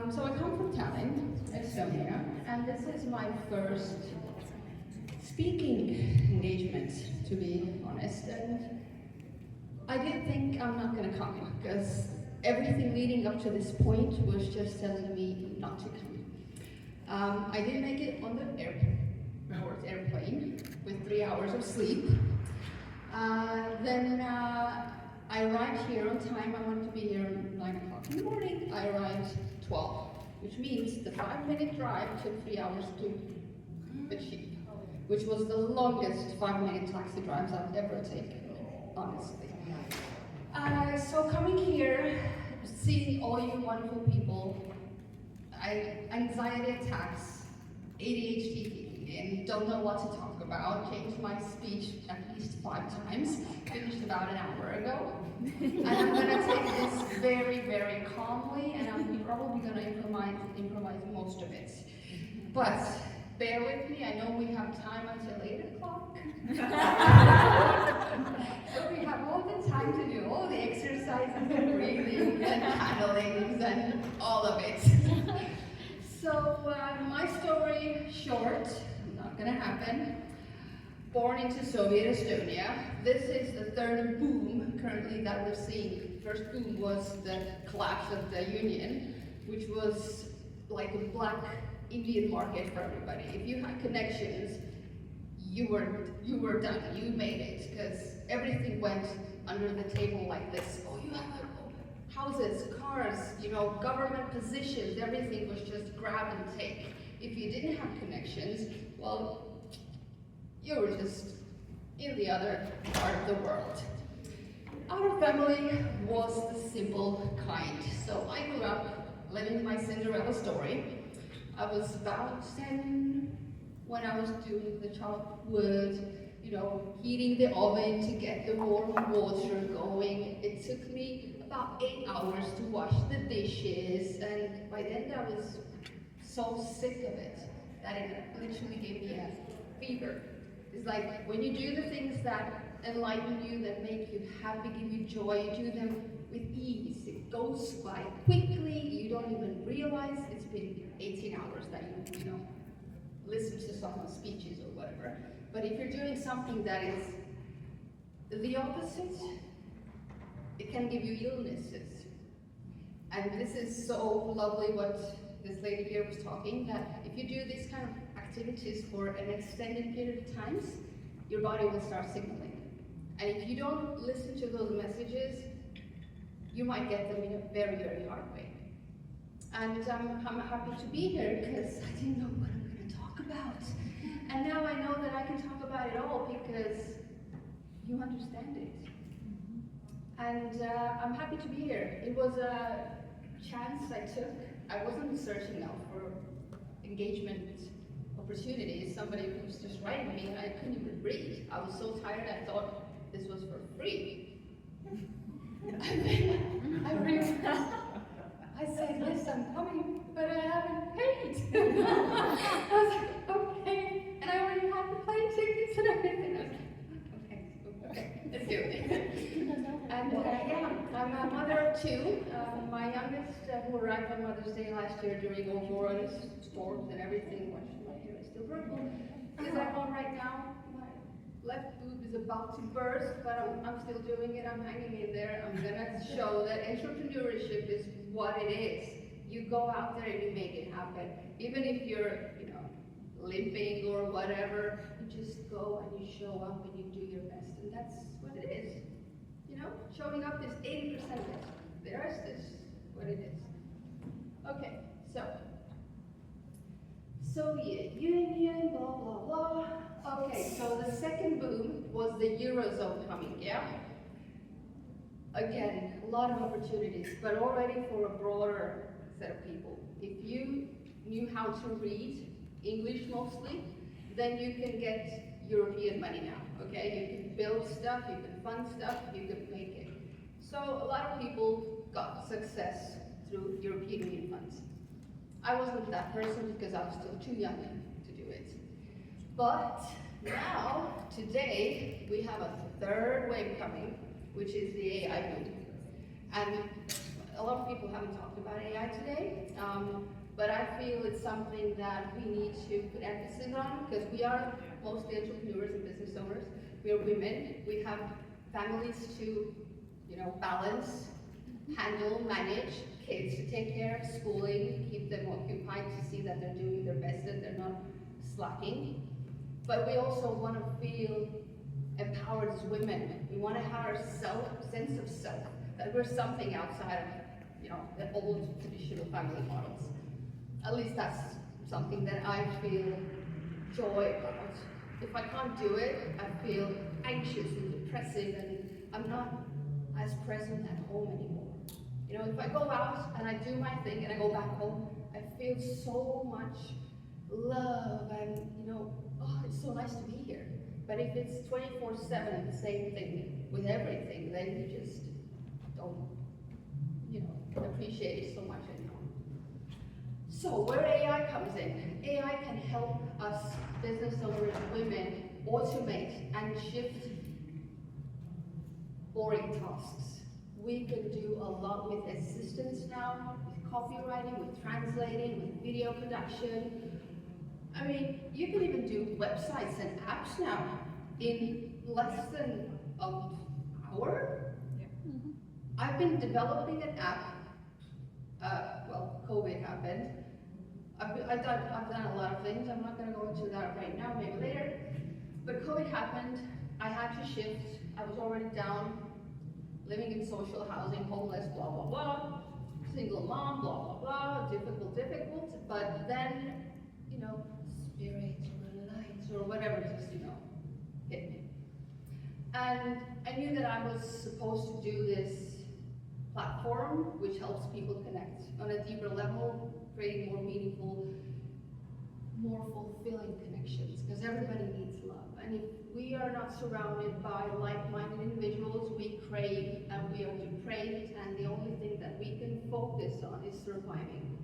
So I come from Tallinn, Estonia, and this is my first speaking engagement, to be honest. And I did think I'm not going to come because everything leading up to this point was just telling me not to come. I did make it on the airplane with 3 hours of sleep. Then I arrived here on time. I wanted to be here at 9 o'clock in the morning. I arrived 12, which means the 5-minute drive took 3 hours to achieve, which was the longest 5-minute taxi drives I've ever taken, honestly. So coming here, seeing all you wonderful people, anxiety attacks, ADHD, and don't know what to talk about, changed my speech at least 5 times, finished about an hour ago. And I'm gonna take this very, very calmly, and I'm probably gonna improvise most of it. But bear with me, I know we have time until 8 o'clock. So we have all the time to do all the exercises and breathing and handlings and all of it. So my story, short, not gonna happen. Born into Soviet Estonia. This is the third boom currently that we're seeing. First boom was the collapse of the Union, which was like a black Indian market for everybody. If you had connections, you were done. You made it because everything went under the table like this. Oh, you have houses, cars, government positions. Everything was just grab and take. If you didn't have connections, well, you were just in the other part of the world. Our family was the simple kind. So I grew up living my Cinderella story. I was about 10 when I was doing the chopped wood, heating the oven to get the warm water going. It took me about 8 hours to wash the dishes, and by then I was so sick of it that it literally gave me a fever. It's like when you do the things that enlighten you, that make you happy, give you joy, you do them with ease. It goes by quickly, you don't even realize it's been 18 hours that you listen to someone's speeches or whatever. But if you're doing something that is the opposite, it can give you illnesses. And this is so lovely what this lady here was talking, that if you do these kind of activities for an extended period of times, your body will start signaling. And if you don't listen to those messages, you might get them in a very, very hard way. And I'm happy to be here because I didn't know what I'm going to talk about. And now I know that I can talk about it all because you understand it. And I'm happy to be here. It was a chance I took. I wasn't searching out for engagement opportunities. Somebody was just writing me and I couldn't even read. I was so tired I thought this was for free. And then I realized, I said, yes, I'm coming, but I haven't paid. I was like, okay. And I already had the plane tickets and everything. I was like, okay, let's do it. And I'm a mother of 2. My youngest, who arrived on Mother's Day last year during all Florida's storms and everything, watching my hair is still purple, is at home right now. My left boob is about to burst, but I'm still doing it. I'm hanging in there. I'm gonna show that entrepreneurship is what it is. You go out there and you make it happen. Even if you're, limping or whatever, you just go and you show up and you do your best, and that's what it is. Showing up is 80% of it. The rest is what it is. Okay, so Soviet Union, blah, blah, blah. Okay, so the second boom was the Eurozone coming, yeah? Again, a lot of opportunities, but already for a broader set of people. If you knew how to read English mostly, then you can get European money now, okay? You can build stuff, you can fund stuff, you can make it. So a lot of people got success through European Union funds. I wasn't that person because I was still too young to do it. But now, today, we have a third wave coming, which is the AI boom. And a lot of people haven't talked about AI today, but I feel it's something that we need to put emphasis on because we are mostly entrepreneurs and business owners. We are women. We have families to, balance, handle, manage, kids to take care of, schooling, keep them occupied to see that they're doing their best and they're not slacking. But we also want to feel empowered as women. We want to have our sense of self, that we're something outside of, the old traditional family models. At least that's something that I feel joy about. If I can't do it, I feel anxious and depressive, and I'm not as present at home anymore. If I go out and I do my thing and I go back home, I feel so much love and, it's so nice to be here. But if it's 24/7 the same thing with everything, then you just don't, appreciate it so much anymore. So where AI comes in, AI can help us business owners, women, automate and shift boring tasks. We can do a lot with assistance now, with copywriting, with translating, with video production. I mean, you can even do websites and apps now in less than an hour. Yeah. Mm-hmm. I've been developing an app. COVID happened. I've done a lot of things. I'm not going to go into that right now, maybe later. But COVID happened. I had to shift. I was already down, living in social housing, homeless, blah, blah, blah. Single mom, blah, blah, blah. Difficult. But then, spirit or light or whatever just, hit me. And I knew that I was supposed to do this platform which helps people connect on a deeper level, creating more meaningful, more fulfilling connections, because everybody needs love. And if we are not surrounded by like-minded individuals, we crave and we are depraved, and the only thing that we can focus on is surviving.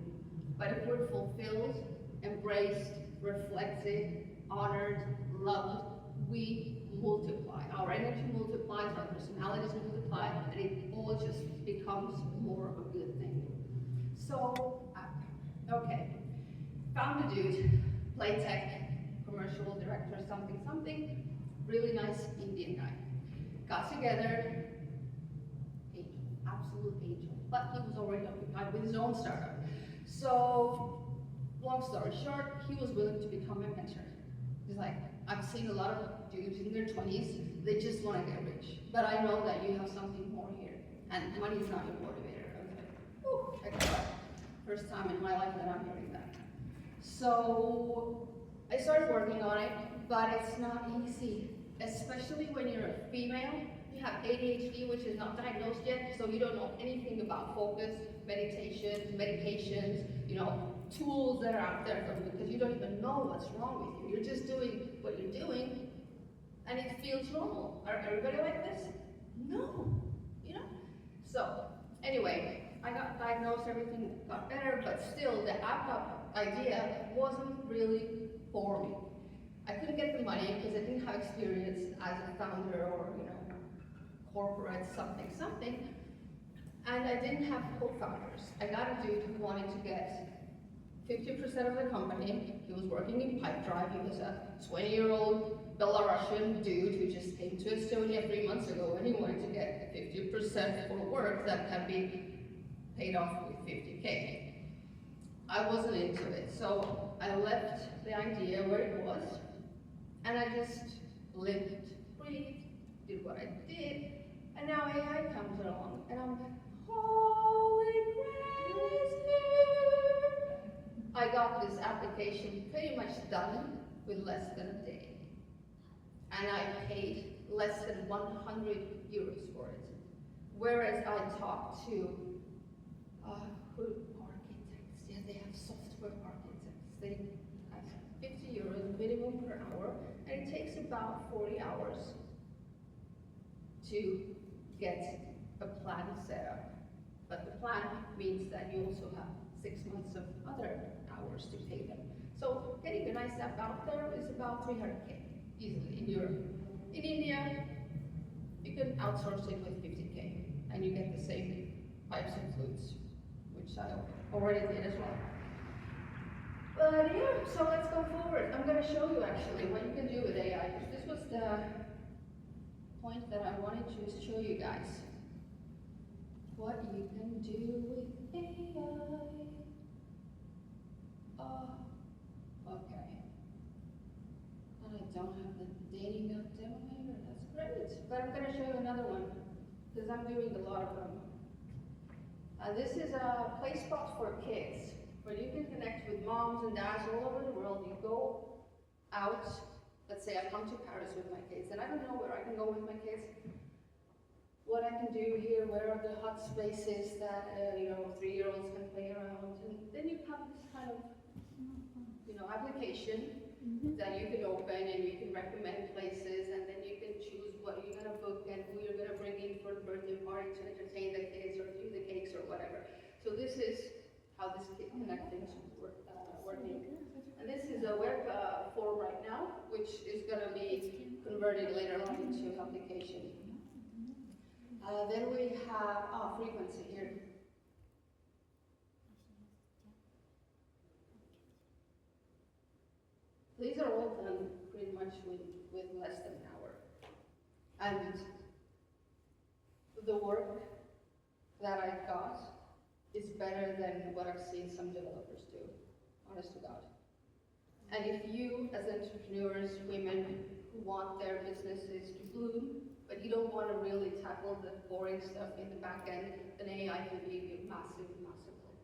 But if we're fulfilled, embraced, reflected, honored, loved, we multiply. Our energy multiplies, our personalities multiply, and it all just becomes more of a good thing. So, okay, found a dude, play tech, commercial director, something, really nice Indian guy. Got together, angel, absolute angel, but he was already occupied with his own startup. So, long story short, he was willing to become a mentor. He's like, I've seen a lot of dudes in their 20s, they just want to get rich. But I know that you have something more here. And money is not your motivator. I was like, whew, I got it. First time in my life that I'm hearing that. So I started working on it, but it's not easy. Especially when you're a female, you have ADHD, which is not diagnosed yet, so you don't know anything about focus, meditation, medications, tools that are out there for you, because you don't even know what's wrong with you. You're just doing what you're doing, and it feels normal. Are everybody like this? No, So, anyway, I got diagnosed, everything got better, but still, the app idea wasn't really for me. I couldn't get the money because I didn't have experience as a founder or, corporate something. And I didn't have co-founders. I got a dude who wanted to get 50% of the company. He was working in pipe drive. He was a 20-year-old Belarusian dude who just came to Estonia 3 months ago, and he wanted to get 50% for work that can be paid off with 50K. I wasn't into it, so I left the idea where it was, and I just lived, breathed, did what I did, and now AI comes along, and I'm like, holy crazy! I got this application pretty much done with less than a day, and I paid less than 100 euros for it. Whereas I talked to architects, yeah, they have software architects. They have 50 euros minimum per hour, and it takes about 40 hours to get a plan set up. But the plan means that you also have 6 months of other hours to pay them. So getting a nice app out there is about 300K easily in Europe. In India, you can outsource it with 50K, and you get the same pipes and flutes, which I already did as well. But yeah, so let's go forward. I'm going to show you actually what you can do with AI, because this was the point that I wanted to show you guys. What you can do with AI. Okay. And I don't have the dating demo here, that's great. But I'm going to show you another one, because I'm doing a lot of them. This is a play spot for kids, where you can connect with moms and dads all over the world. You go out, let's say I come to Paris with my kids, and I don't know where I can go with my kids. What I can do here, where are the hot spaces that 3-year-olds can play around, and then you have this kind of application that you can open, and you can recommend places, and then you can choose what you're going to book and who you're going to bring in for the birthday party to entertain the kids or do the cakes or whatever. So this is how this kid connecting is working. And this is a web form right now, which is going to be converted later on into an application. Then we have frequency here. These are all done pretty much with less than an hour. And the work that I got is better than what I've seen some developers do, honest to God. And if you, as entrepreneurs, women who want their businesses to bloom, but you don't want to really tackle the boring stuff in the back end, then AI can be a massive, massive help.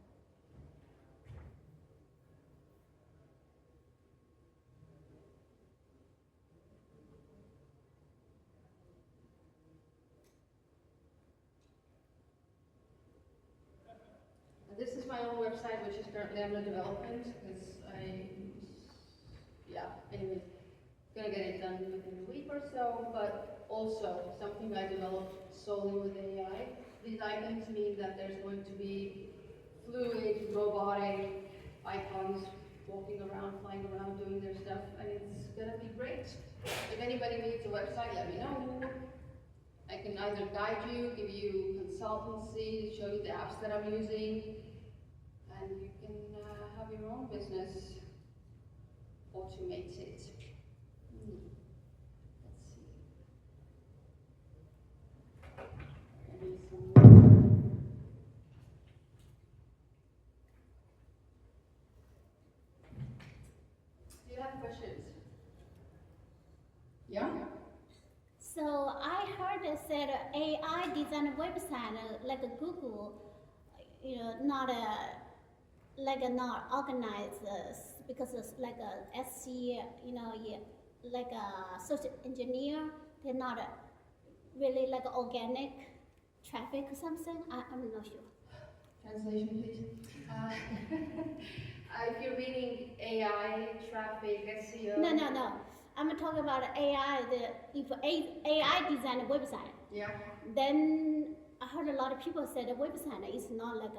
This is my own website, which is currently under development, because anyway, gonna get it done within a week or so, but also something I developed solely with AI. These icons mean that there's going to be fluid, robotic icons walking around, flying around, doing their stuff, and it's gonna be great. If anybody needs a website, let me know. I can either guide you, give you consultancy, show you the apps that I'm using, and you can have your own business automated. Let's see. Maybe some. Do you have questions? Yeah? So I heard it said AI design a website like a Google, not organized because it's like a SC, like a social engineer. They're not really like organic traffic or something. I'm not sure. Translation, please. If you're reading AI, traffic, SEO. No. I'm talking about AI. If AI design a website, Yeah. then I heard a lot of people say the website is not like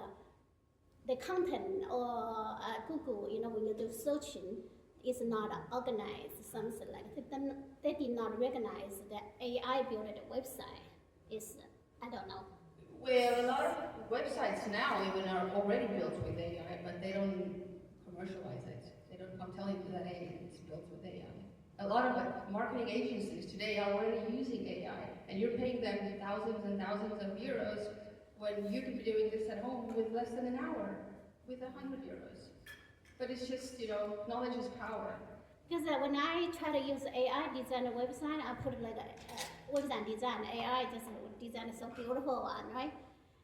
the content or Google. When you do searching, is not organized. Something like that. They did not recognize that AI built a website. I don't know. Well, a lot of websites now even are already built with AI, but they don't commercialize it. They don't come telling you that it's built with AI. A lot of marketing agencies today are already using AI, and you're paying them thousands and thousands of euros when you could be doing this at home with less than an hour, with 100 euros. But it's just, knowledge is power. Because when I try to use AI design a website, I put like a website design. AI just design so beautiful one, right?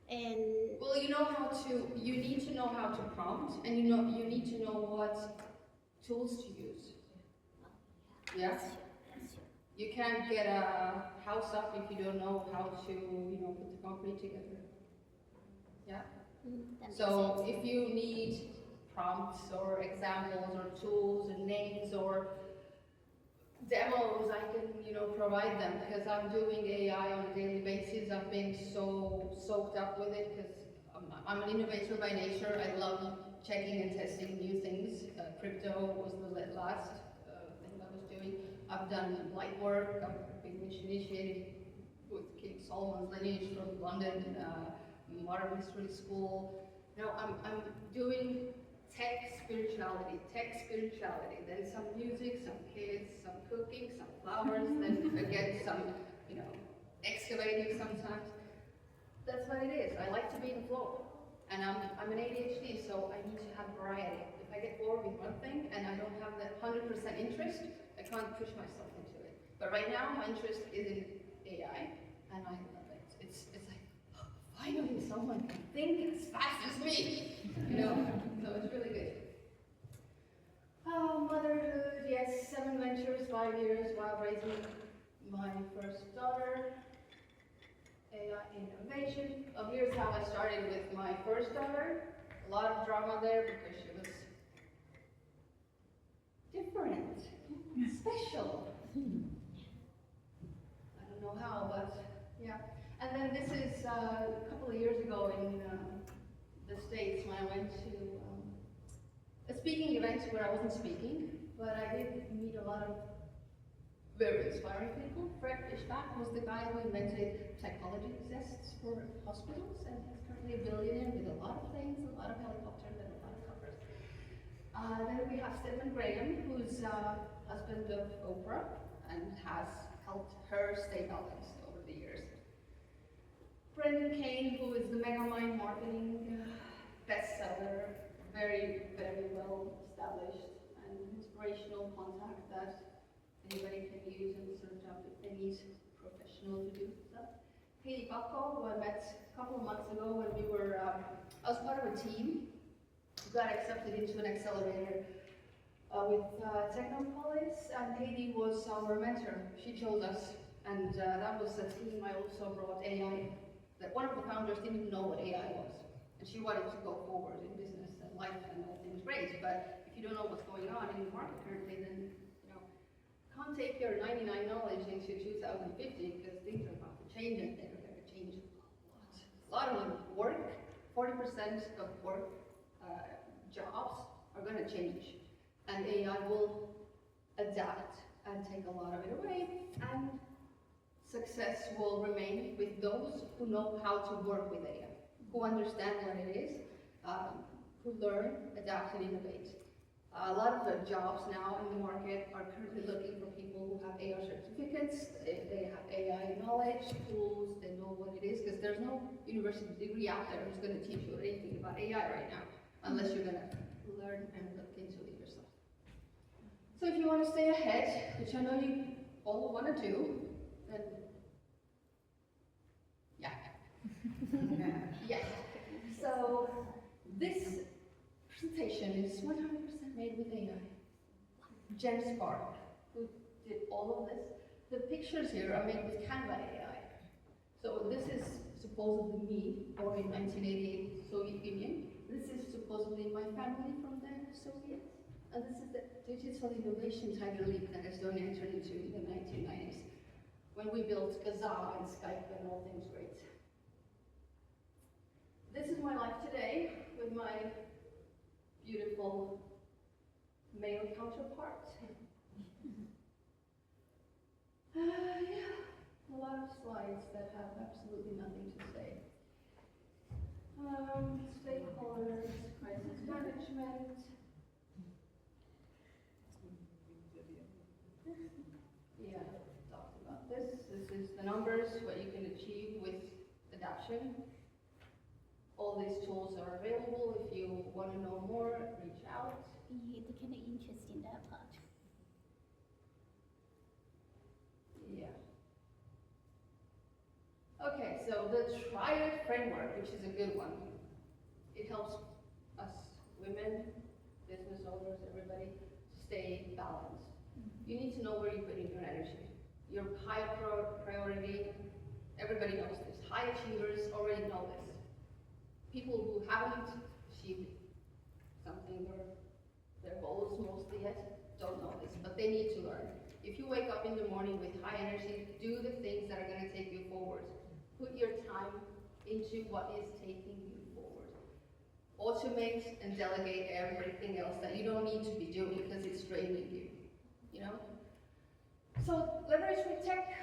And well, you need to know how to prompt, and you need to know what tools to use. Yeah? That's true. You can't get a house up if you don't know how to, put the concrete together. Yeah? So if you need prompts or examples or tools and names or demos, I can, provide them, because I'm doing AI on a daily basis. I've been so soaked up with it because I'm an innovator by nature. I love checking and testing new things. Crypto was the last thing I was doing. I've done light work. I've been initiated with King Solomon's lineage from London, modern history school. No, I'm doing tech spirituality, then some music, some kids, some cooking, some flowers, then again some, excavating sometimes. That's what it is. I like to be in the flow. And I'm an ADHD, so I need to have variety. If I get bored with one thing and I don't have that 100% interest, I can't push myself into it. But right now, my interest is in AI, and I love it. It's like, oh, finally someone can think as fast as me, So it's really good. Oh, motherhood, yes, 7 ventures, 5 years while raising my first daughter. AI innovation. Oh, here's how I started with my first daughter. A lot of drama there because she was different, special. I don't know how, but yeah. And then this is a couple of years ago in the States when I went to a speaking event where I wasn't speaking, but I did meet a lot of very inspiring people. Fred Fishback was the guy who invented psychology tests for hospitals, and he's currently a billionaire with a lot of things, a lot of helicopters, and a lot of covers. Then we have Stephen Graham, who's husband of Oprah, and has helped her stay balanced over the years. Brendan Kane, who is the Megamind marketing bestseller, very, very well established and inspirational contact that anybody can use and search up if they need a professional to do stuff. Katie Buckle, who I met a couple of months ago when we were, I was part of a team who got accepted into an accelerator with Technopolis, and Katie was our mentor. She chose us, and that was a team. I also brought AI, that one of the founders didn't even know what AI was, and she wanted to go forward in business and life and all things great, but if you don't know what's going on in the market currently, then can't take your 99 knowledge into 2050 because things are about to change and they're going to change a lot. A lot of work, 40% of work jobs are going to change, and AI will adapt and take a lot of it away, and success will remain with those who know how to work with AI, who understand what it is, who learn, adapt, and innovate. A lot of the jobs now in the market are currently looking for people who have AI certificates, they have AI knowledge, tools, they know what it is, because there's no university degree out there who's going to teach you anything about AI right now, unless you're going to learn and look into it yourself. So if you want to stay ahead, which I know you all want to do, then yeah. Yeah. So this presentation is 100% made with AI. Jen Spark, who did all of this. The pictures here are made with Canva AI. So this is supposedly me, born in 1988, Soviet Union. This is supposedly my family from the Soviets. And this is the digital innovation tiger leap that Estonia entered into in the 1990s, when we built Gaza and Skype and all things great. This is my life today with my beautiful male counterpart. Yeah, a lot of slides that have absolutely nothing to say. Stakeholders, crisis management. Yeah, talked about this. This is the numbers, what you can achieve with adoption. All these tools are available. If you want to know more, reach out. Yeah, the kind of interest in that part. Yeah. Okay, so the triad framework, which is a good one. It helps us women, business owners, everybody, stay balanced. You need to know where you're putting your energy. Your high priority, everybody knows this. High achievers already know this. People who haven't achieved something or their goals mostly yet don't know this, but they need to learn. If you wake up in the morning with high energy, do the things that are going to take you forward. Put your time into what is taking you forward. Automate and delegate everything else that you don't need to be doing because it's draining you. So leverage with tech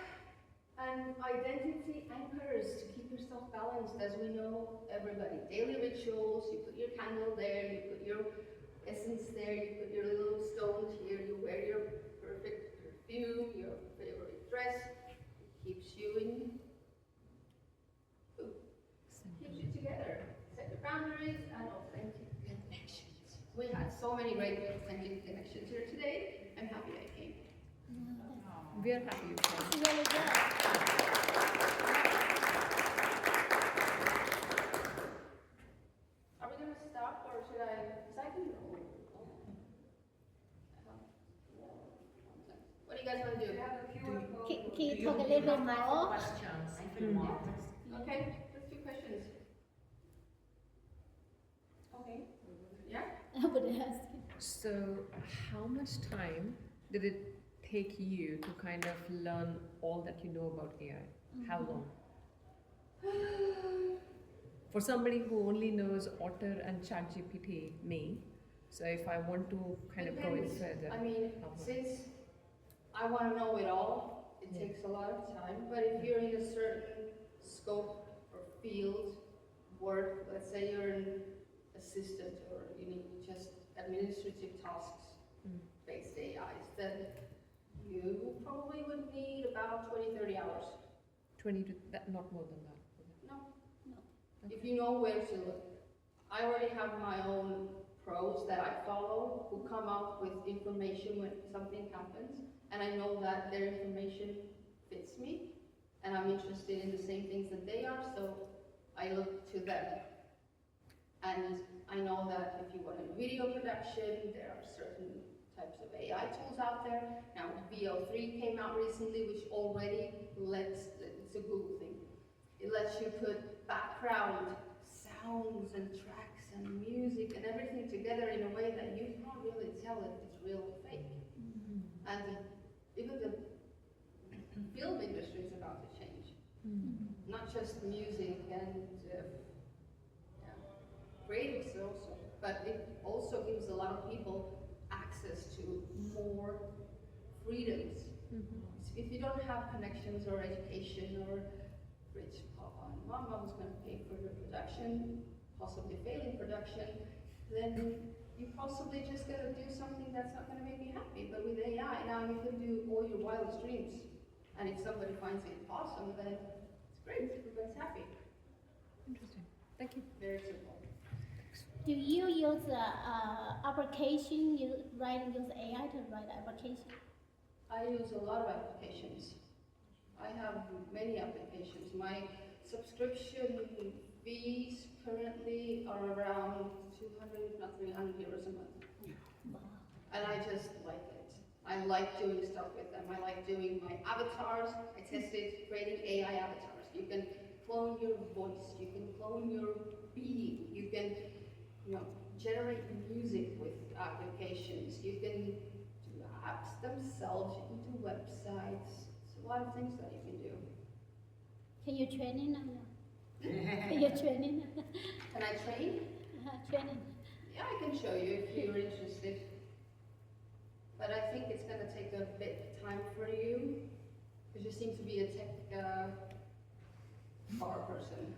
and identity anchors to keep yourself balanced, as we know, everybody. Daily rituals, you put your candle there, you put your essence there, you put your little stones here, you wear your perfect perfume, your favorite dress. It keeps you keeps you together. Set your boundaries and authentic connections. We had so many great authentic connections here today. I'm happy I came. We are happy you came. It's really good. Are we going to stop or should I? Because I can go. What do you guys want to do? Can you talk a little bit more? Questions, if you want. Okay, let's do questions. Okay. Yeah? I would ask. So, how much time did it take you to kind of learn all that you know about AI? How long? For somebody who only knows Otter and ChatGPT, me, so if I want to kind of go in Depends. further, I mean, how much? since I want to know it all, it takes a lot of time. But if you're in a certain scope or field, work, let's say you're an assistant or you need just administrative tasks, based AIs, then you probably would need about 20-30 hours. 20 to that, not more than that. No. No. If you know where to look. I already have my own pros that I follow who come up with information when something happens, and I know that their information fits me, and I'm interested in the same things that they are, so I look to them. And I know that if you want a video production, there are certain types of AI tools out there. Now, VO3 came out recently, which already it's a Google thing. It lets you put background sounds and tracks and music and everything together in a way that you can't really tell if it's real or fake. And even the film industry is about to change. Not just music and creatives also, but it also gives a lot of people access to more freedoms. If you don't have connections or education or rich papa and mama who's going to pay for your production, possibly failing production, then you're possibly just going to do something that's not going to make you happy. But with AI, now you can do all your wildest dreams. And if somebody finds it awesome, then it's great, everybody's happy. Interesting. Thank you. Very simple. Do you use application? You use AI to write application? I use a lot of applications. I have many applications. My subscription fees currently are around 200, if not 300 euros a month. Wow. And I just like it. I like doing stuff with them. I like doing my avatars. I tested creating AI avatars. You can clone your voice. You can clone your being. You can, generate music with applications. You can do apps themselves. You can do websites. It's a lot of things that you can do. Can you train it now? Can you train it? Can I train? Training. Yeah, I can show you if you're interested. But I think it's going to take a bit of time for you, because you seem to be a tech power person.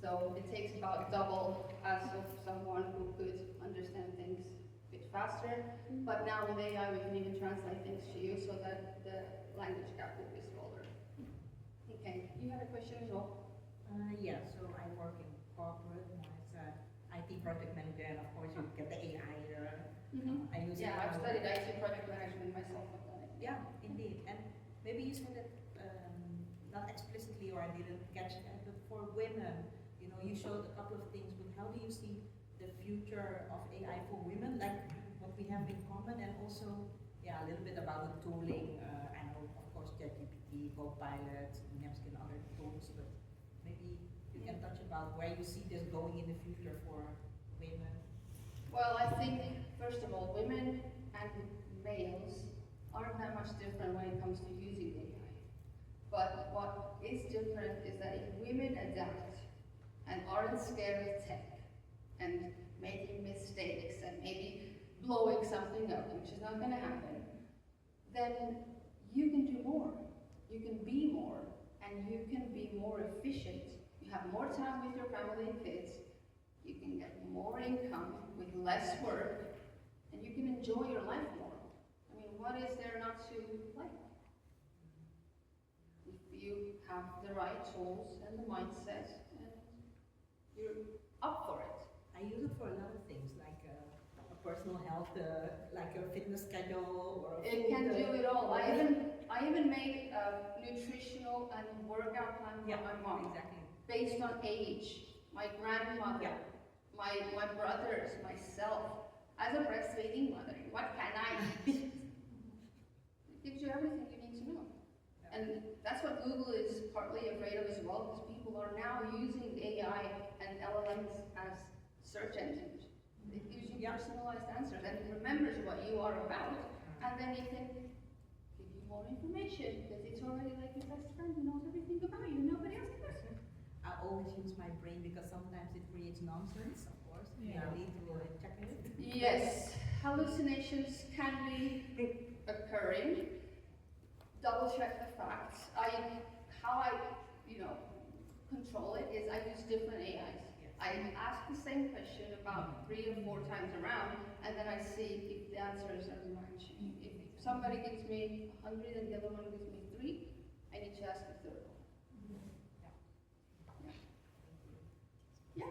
So it takes about double as of someone who could understand things a bit faster. But now with AI, we can even translate things to you so that the language gap will be smaller. Okay, you had a question as well? Yeah, so I work in corporate as an IT project manager, and of course you get the AI. I use Yeah, it. I've studied IT project management myself. I've done it. Yeah, indeed. And maybe you said it not explicitly, or I didn't catch it, but for women, you showed a couple of things, but how do you see the future of AI for women, like what we have in common, and also, a little bit about the tooling. I know, of course, ChatGPT, Copilot, Newbie and other tools, but maybe you can touch about where you see this going in the future for women. Well, I think, first of all, women and males aren't that much different when it comes to using AI. But what is different is that if women adapt and aren't scared of tech and making mistakes and maybe blowing something up, which is not going to happen, then you can do more. You can be more, and you can be more efficient have more time with your family and kids, you can get more income with less work, and you can enjoy your life more. I mean, what is there not to like? If you have the right tools and the mindset, and you're up for it. I use it for a lot of things, like a personal health, like a fitness schedule or a It can do it all. I even made a nutritional and workout plan for my mom, exactly. based on age. My grandmother, my brothers, myself. As a breastfeeding mother, what can I eat? It gives you everything you need to know. And that's what Google is partly afraid of as well, because people are now using AI and LLMs as search engines. It gives you personalized answers and it remembers what you are about, and then it can give you more information, because it's already like your best friend who knows everything about you, nobody else does. I always use my brain because sometimes it creates nonsense, of course. Yeah. I need to check it. Yes, hallucinations can be occurring. Double check the facts. How I control it is I use different AIs. Yes. I ask the same question about 3 or 4 times around, and then I see if the answers are matching. If somebody gives me 100 and the other one gives me 3, I need to ask the third one. Yeah.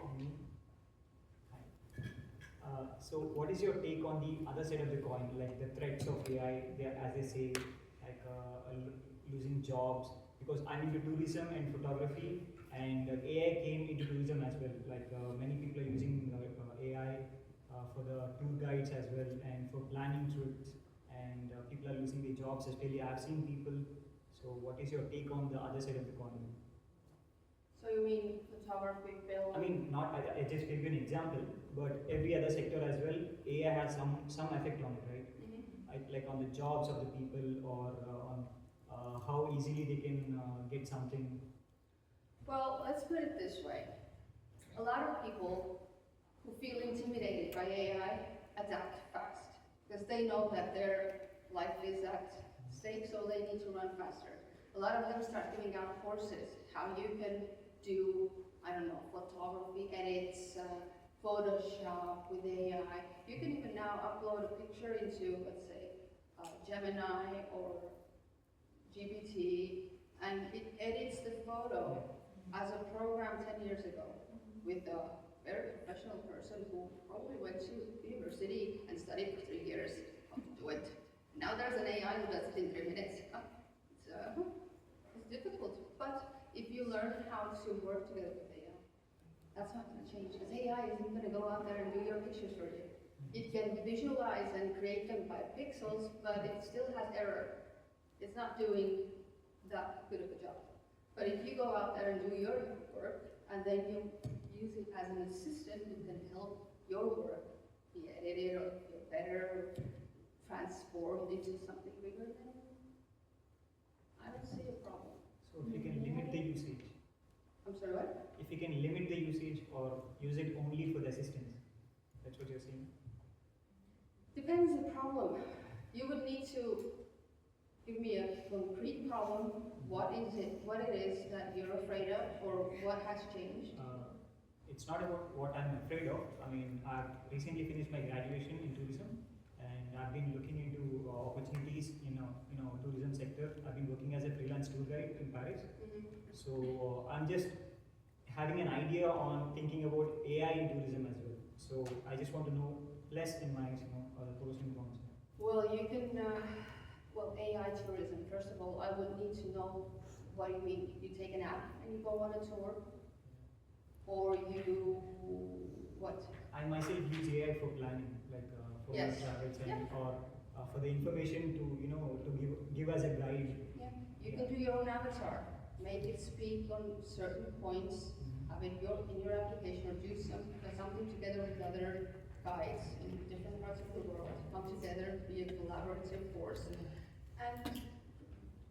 So what is your take on the other side of the coin, like the threats of AI, as they say, like losing jobs? Because I'm into tourism and photography, and AI came into tourism as well. Like many people are using AI for the tour guides as well, and for planning trips, and people are losing their jobs, especially I've seen people. So what is your take on the other side of the coin? So you mean photography, film? I mean, I just gave you an example, but every other sector as well, AI has some effect on it, right? Like on the jobs of the people, or on how easily they can get something. Well, let's put it this way. A lot of people who feel intimidated by AI adapt fast, because they know that their life is at stake, so they need to run faster. A lot of them start giving out courses, how you can do, I don't know, photography edits, Photoshop with AI. You can even now upload a picture into, let's say, Gemini or GPT, and it edits the photo as a program 10 years ago with a very professional person who probably went to university and studied for 3 years how to do it. Now there's an AI who does it in 3 minutes. It's difficult, but if you learn how to work together with AI, that's not going to change, because AI isn't going to go out there and do your pictures for you. It can visualize and create them by pixels, but it still has error. It's not doing that good of a job. But if you go out there and do your work, and then you use it as an assistant who can help your work be edited or feel better, or transformed into something bigger, then I don't see a problem. So if you can limit the usage. I'm sorry, what? If you can limit the usage or use it only for the assistance, that's what you're saying? Depends the problem. You would need to give me a concrete problem. What is it that you're afraid of, or what has changed? It's not about what I'm afraid of. I mean, I've recently finished my graduation in tourism, and I've been looking into opportunities in tourism sector. I've been working as a freelance tour guide in Paris. So I'm just having an idea on thinking about AI in tourism as well. So I just want to know less in my pros and cons. Well, you can, AI tourism, first of all, I would need to know what you mean. You take an app and you go on a tour? Or what? I myself use AI for planning, like for my travels, and or for the information to give as a guide. Yeah, you can do your own avatar. Make it speak on certain points, have it in your application, or do something together with other guides in different parts of the world. Come together, be a collaborative force, and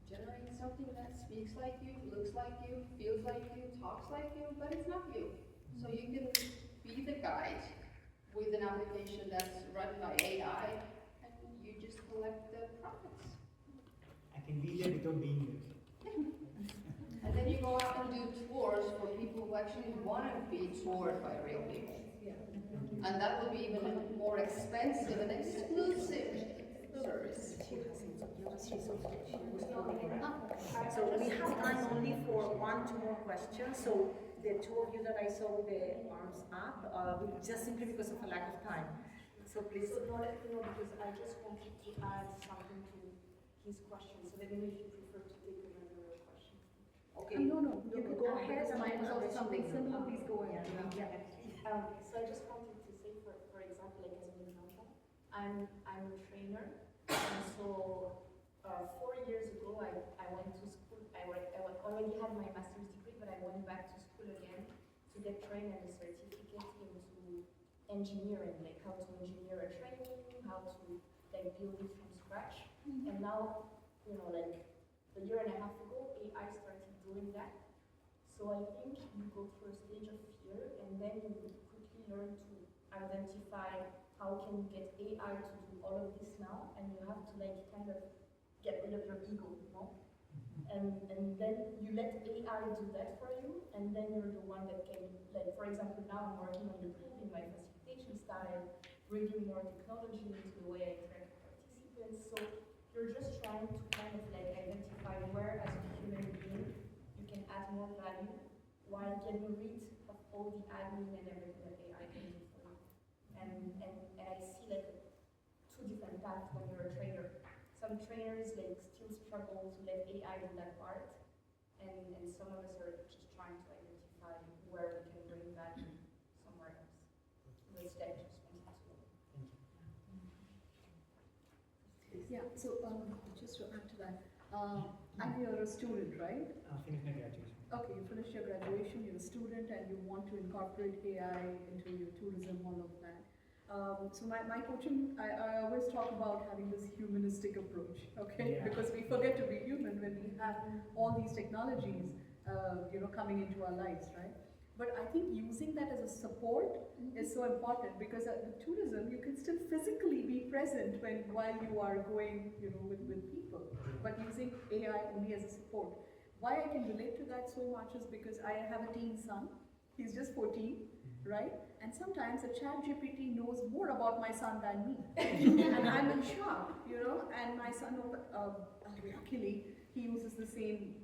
generate something that speaks like you, looks like you, feels like you, talks like you, but it's not you. So you can be the guide with an application that's run by AI, and you just collect the profits. I can be there without being there. And then you go out and do tours for people who actually want to be toured by real people. And that will be even a more expensive and exclusive service. So we have time only for 2 more questions. So the two of you that I saw with the arms up, just simply because of a lack of time. So please. So no, because I just wanted to add something to his question. So let me know if you prefer to take another question. Okay. No. You could go ahead. Mine was also something similar. Please go ahead. So I just wanted to say, for example, like as an example, I'm a trainer, and so 4 years ago I went to school. I already had my master's degree, but I went back to school again to get trained and a certificate into engineering, like how to engineer a train, how to like build it from scratch. And now, like a year and a half ago, AI started doing that. So I think you go through a stage of fear, and then you quickly learn to identify how can you get AI to do all of this now, and you have to like kind of get rid of your ego, And then you let AI do that for you, and then you're the one that can, like, for example, now I'm working on improving my facilitation style, bringing more technology into the way I interact with participants. So you're just trying to kind of like identify where, as a human being, you can add more value while getting rid of all the admin and everything that AI can do for you. And I see like two different paths when you're a trainer. Some trainers like still struggle to let AI do that part, and some of us are just trying to identify where we can bring value somewhere else. So that's that. Yeah, so just to add to that, and you're a student, right? Finished my graduation. Okay, you finished your graduation, you're a student, and you want to incorporate AI into your tourism, all of that. So my coaching, I always talk about having this humanistic approach, okay? Yeah. Because we forget to be human when we have all these technologies, coming into our lives, right? But I think using that as a support is so important, because with tourism, you can still physically be present while you are going, with people, but using AI only as a support. Why I can relate to that so much is because I have a teen son. He's just 14, right? And sometimes a ChatGPT knows more about my son than me. And I'm in shock, and my son, luckily, he uses the same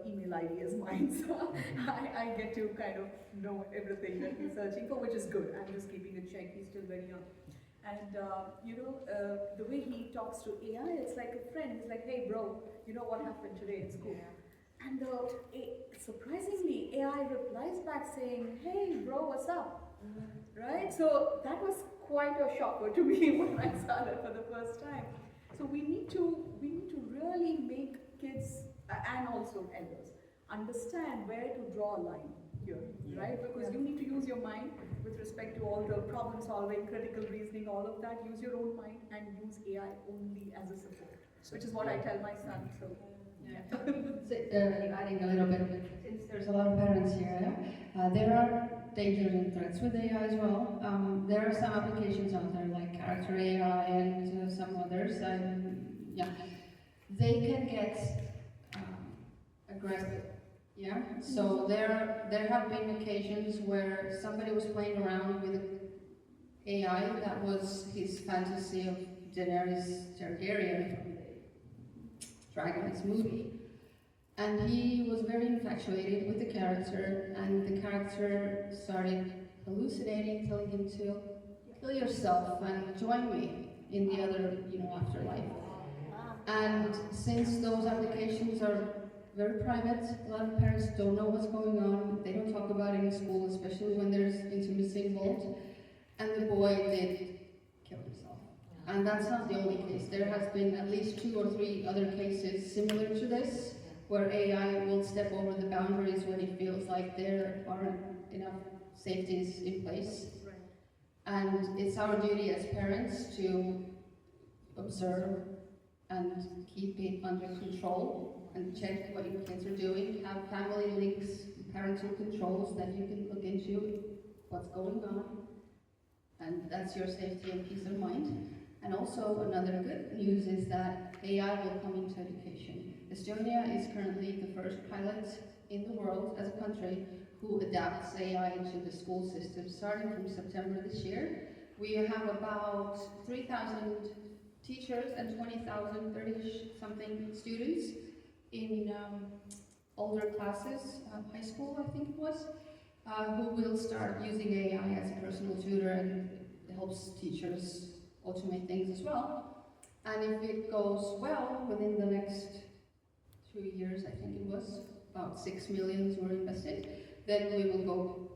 email ID as mine, so I get to kind of know everything that he's searching for, which is good. I'm just keeping a check, he's still very young. And the way he talks to AI, it's like a friend. He's like, hey bro, you know what happened today in school? And surprisingly, AI replies back saying, hey bro, what's up? Right? So that was quite a shocker to me when I saw that for the first time. So we need to really make kids and also elders understand where to draw a line here, right? Because you need to use your mind with respect to all the problem solving, critical reasoning, all of that. Use your own mind and use AI only as a support, which is what I tell my son. So Adding a little bit, since there's a lot of parents here, there are dangers and threats with AI as well. There are some applications out there like character AI and some others, and they can get aggressive. Yeah. So there have been occasions where somebody was playing around with AI that was his fantasy of Daenerys Targaryen from the Dragon's movie. And he was very infatuated with the character, and the character started hallucinating, telling him to kill yourself and join me in the other, afterlife. And since those applications are very private, a lot of parents don't know what's going on. They don't talk about it in school, especially when there's intimacy involved. And the boy did kill himself. And that's not the only case. There has been at least 2 or 3 other cases similar to this, where AI will step over the boundaries when it feels like there aren't enough safeties in place. And it's our duty as parents to observe and keep it under control and check what your kids are doing. Have family links, parental controls that you can look into what's going on. And that's your safety and peace of mind. And also another good news is that AI will come into education. Estonia is currently the first pilot in the world as a country who adapts AI into the school system. Starting from September this year, we have about 3,000 teachers and 20,000, 30-something students in older classes, high school I think it was, who will start using AI as a personal tutor, and it helps teachers automate things as well. And if it goes well, within the next 2 years, I think it was, about 6 million were invested, then we will go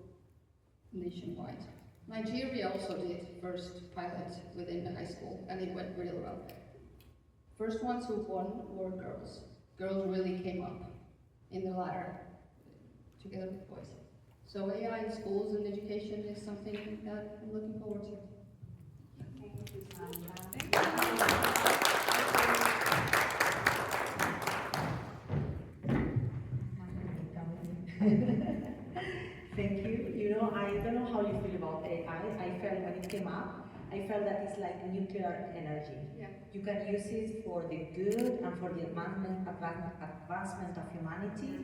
nationwide. Nigeria also did first pilot within the high school, and it went really well. First ones who won were girls. Girls really came up in the ladder together with boys. So AI in schools and education is something that I'm looking forward to. Thank you, Sandra. Thank you. You know, I don't know how you feel about AI. I felt when it came up, I felt that it's like nuclear energy. Yeah. You can use it for the good and for the advancement of humanity,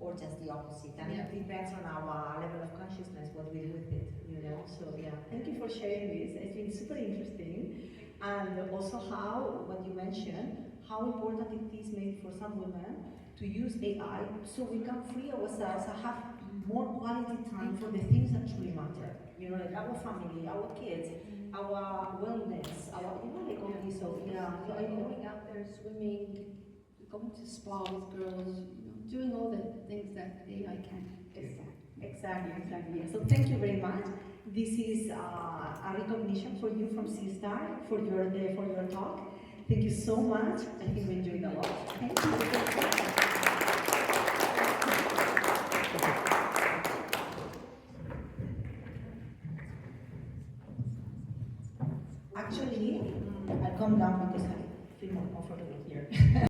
or just the opposite. And Yeah. it depends on our level of consciousness, what we do with it, you know. So yeah, thank you for sharing this. It's been super interesting. And also how, what you mentioned, how important it is maybe for some women to use AI so we can free ourselves and have more quality time for the things that truly matter. You know, like our family, our kids, our wellness, our, you know, like all this. So yeah, so I know. Going out there swimming, going to spa with girls, doing all the things that AI can do. Exactly. So thank you very much. This is a recognition for you from C-Star for your talk. Thank you so much. I think we enjoyed a lot. Thank you. Actually, I come down because I feel more comfortable here.